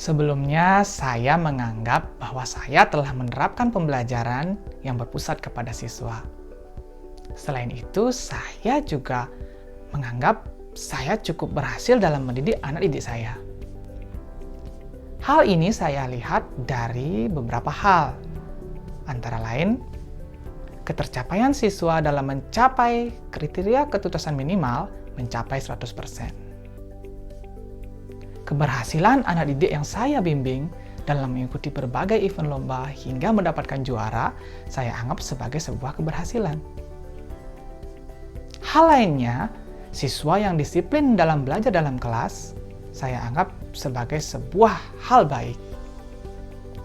Sebelumnya, saya menganggap bahwa saya telah menerapkan pembelajaran yang berpusat kepada siswa. Selain itu, saya juga menganggap saya cukup berhasil dalam mendidik anak didik saya. Hal ini saya lihat dari beberapa hal, antara lain ketercapaian siswa dalam mencapai kriteria ketuntasan minimal mencapai 100%. Keberhasilan anak didik yang saya bimbing dalam mengikuti berbagai event lomba hingga mendapatkan juara, saya anggap sebagai sebuah keberhasilan. Hal lainnya, siswa yang disiplin dalam belajar dalam kelas, saya anggap sebagai sebuah hal baik.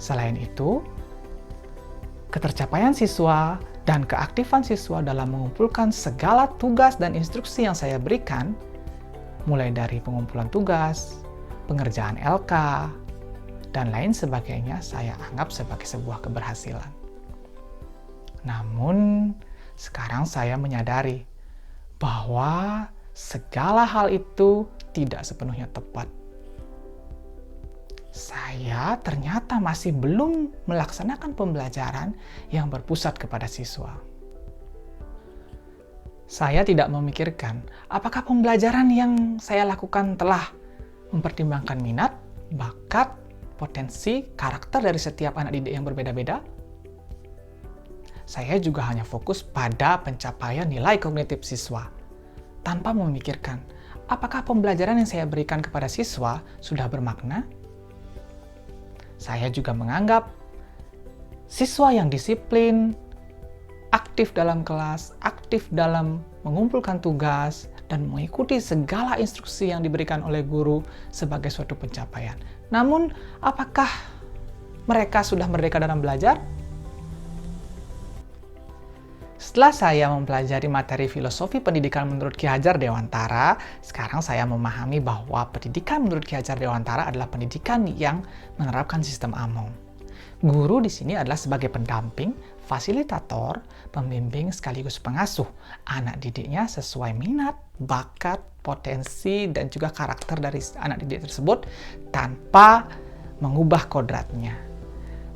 Selain itu, ketercapaian siswa dan keaktifan siswa dalam mengumpulkan segala tugas dan instruksi yang saya berikan, mulai dari pengumpulan tugas, pengerjaan LK, dan lain sebagainya, saya anggap sebagai sebuah keberhasilan. Namun, sekarang saya menyadari bahwa segala hal itu tidak sepenuhnya tepat. Saya ternyata masih belum melaksanakan pembelajaran yang berpusat kepada siswa. Saya tidak memikirkan apakah pembelajaran yang saya lakukan telah mempertimbangkan minat, bakat, potensi, karakter dari setiap anak didik yang berbeda-beda. Saya juga hanya fokus pada pencapaian nilai kognitif siswa, tanpa memikirkan apakah pembelajaran yang saya berikan kepada siswa sudah bermakna. Saya juga menganggap siswa yang disiplin, aktif dalam kelas, aktif dalam mengumpulkan tugas, dan mengikuti segala instruksi yang diberikan oleh guru sebagai suatu pencapaian. Namun, apakah mereka sudah merdeka dalam belajar? Setelah saya mempelajari materi filosofi pendidikan menurut Ki Hajar Dewantara, sekarang saya memahami bahwa pendidikan menurut Ki Hajar Dewantara adalah pendidikan yang menerapkan sistem AMONG. Guru di sini adalah sebagai pendamping, fasilitator, pembimbing sekaligus pengasuh anak didiknya sesuai minat, bakat, potensi, dan juga karakter dari anak didik tersebut tanpa mengubah kodratnya.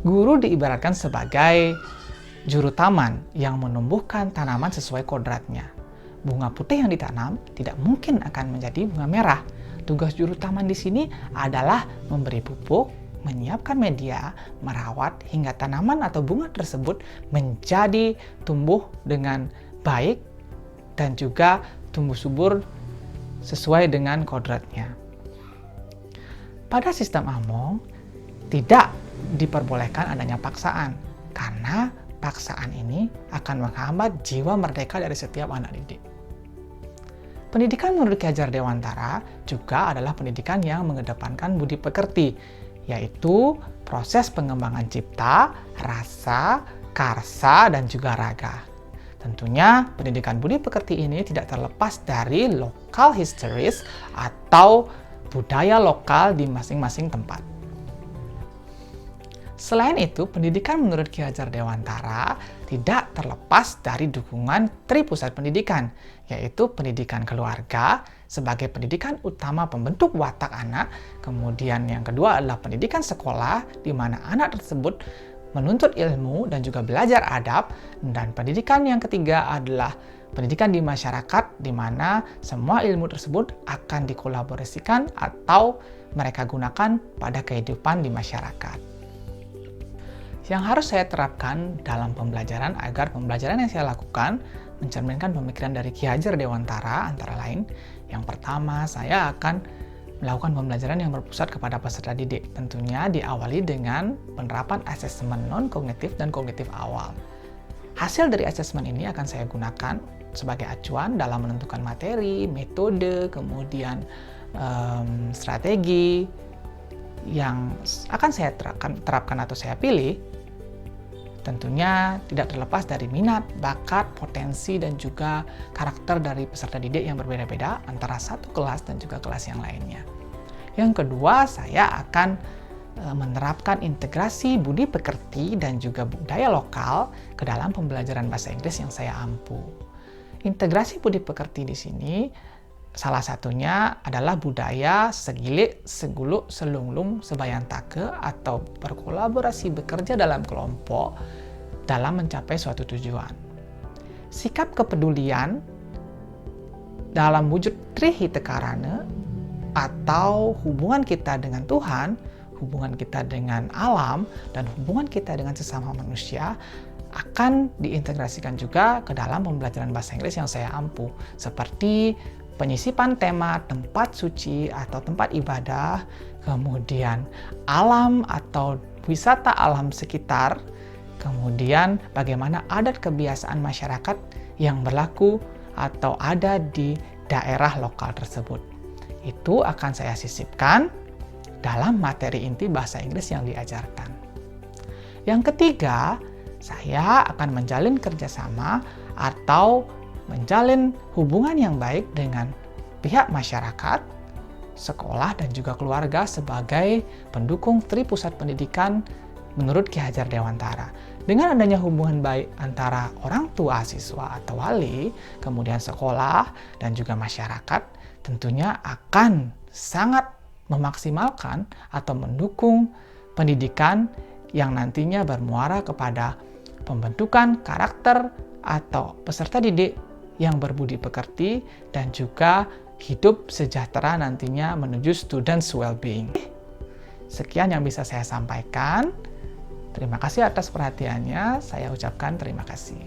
Guru diibaratkan sebagai juru taman yang menumbuhkan tanaman sesuai kodratnya. Bunga putih yang ditanam tidak mungkin akan menjadi bunga merah. Tugas juru taman di sini adalah memberi pupuk, menyiapkan media, merawat hingga tanaman atau bunga tersebut menjadi tumbuh dengan baik dan juga tumbuh subur sesuai dengan kodratnya. Pada sistem AMONG, tidak diperbolehkan adanya paksaan, karena paksaan ini akan menghambat jiwa merdeka dari setiap anak didik. Pendidikan menurut Ki Hajar Dewantara juga adalah pendidikan yang mengedepankan budi pekerti, yaitu proses pengembangan cipta, rasa, karsa, dan juga raga. Tentunya pendidikan budi pekerti ini tidak terlepas dari local histories atau budaya lokal di masing-masing tempat. Selain itu, pendidikan menurut Ki Hajar Dewantara tidak terlepas dari dukungan Tripusat Pendidikan, yaitu pendidikan keluarga sebagai pendidikan utama pembentuk watak anak, kemudian yang kedua adalah pendidikan sekolah, di mana anak tersebut menuntut ilmu dan juga belajar adab, dan pendidikan yang ketiga adalah pendidikan di masyarakat, di mana semua ilmu tersebut akan dikolaborasikan atau mereka gunakan pada kehidupan di masyarakat. Yang harus saya terapkan dalam pembelajaran agar pembelajaran yang saya lakukan mencerminkan pemikiran dari Ki Hajar Dewantara antara lain, yang pertama, saya akan melakukan pembelajaran yang berpusat kepada peserta didik. Tentunya diawali dengan penerapan asesmen non-kognitif dan kognitif awal. Hasil dari asesmen ini akan saya gunakan sebagai acuan dalam menentukan materi, metode, kemudian strategi yang akan saya terapkan atau saya pilih. Tentunya tidak terlepas dari minat, bakat, potensi, dan juga karakter dari peserta didik yang berbeda-beda antara satu kelas dan juga kelas yang lainnya. Yang kedua, saya akan menerapkan integrasi budi pekerti dan juga budaya lokal ke dalam pembelajaran bahasa Inggris yang saya ampu. Integrasi budi pekerti di sini Salah satunya adalah budaya segilik, seguluk, selunglung, sebayantake atau berkolaborasi bekerja dalam kelompok dalam mencapai suatu tujuan. Sikap kepedulian dalam wujud trihite karana atau hubungan kita dengan Tuhan, hubungan kita dengan alam, dan hubungan kita dengan sesama manusia akan diintegrasikan juga ke dalam pembelajaran bahasa Inggris yang saya ampu, seperti penyisipan tema tempat suci atau tempat ibadah, kemudian alam atau wisata alam sekitar, kemudian bagaimana adat kebiasaan masyarakat yang berlaku atau ada di daerah lokal tersebut. Itu akan saya sisipkan dalam materi inti bahasa Inggris yang diajarkan. Yang ketiga, saya akan menjalin kerjasama atau menjalin hubungan yang baik dengan pihak masyarakat, sekolah, dan juga keluarga sebagai pendukung Tri Pusat Pendidikan menurut Ki Hajar Dewantara. Dengan adanya hubungan baik antara orang tua siswa atau wali, kemudian sekolah, dan juga masyarakat, tentunya akan sangat memaksimalkan atau mendukung pendidikan yang nantinya bermuara kepada pembentukan karakter atau peserta didik yang berbudi pekerti dan juga hidup sejahtera nantinya menuju students well-being. Sekian yang bisa saya sampaikan. Terima kasih atas perhatiannya. Saya ucapkan terima kasih.